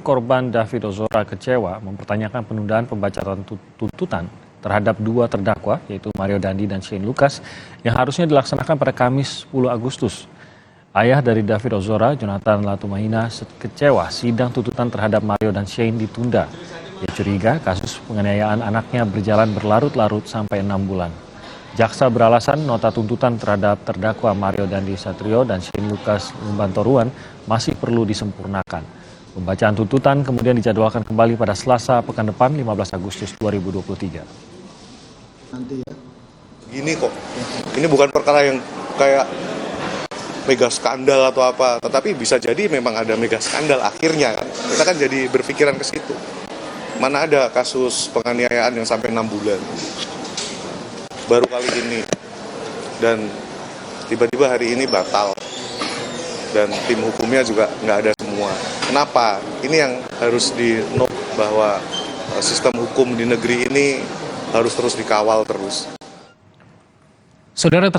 korban David Ozora kecewa mempertanyakan penundaan pembacaan tuntutan terhadap dua terdakwa, yaitu Mario Dandi dan Shane Lucas, yang harusnya dilaksanakan pada Kamis 10 Agustus. Ayah dari David Ozora, Jonathan Latumahina, kecewa sidang tuntutan terhadap Mario dan Shane ditunda. Ia curiga kasus penganiayaan anaknya berjalan berlarut-larut sampai 6 bulan. Jaksa beralasan nota tuntutan terhadap terdakwa Mario Dandi Satrio dan Shane Lucas Lumbantoruan masih perlu disempurnakan. Pembacaan tuntutan kemudian dijadwalkan kembali pada Selasa pekan depan 15 Agustus 2023. Nanti ya. Gini kok, ini bukan perkara yang kayak mega skandal atau apa, tetapi bisa jadi memang ada mega skandal akhirnya kan. Kita kan jadi berpikiran ke situ. Mana ada kasus penganiayaan yang sampai 6 bulan. Baru kali ini. Dan tiba-tiba hari ini batal. Dan tim hukumnya juga nggak ada semua. Kenapa? Ini yang harus di-note bahwa sistem hukum di negeri ini harus terus dikawal terus. Saudara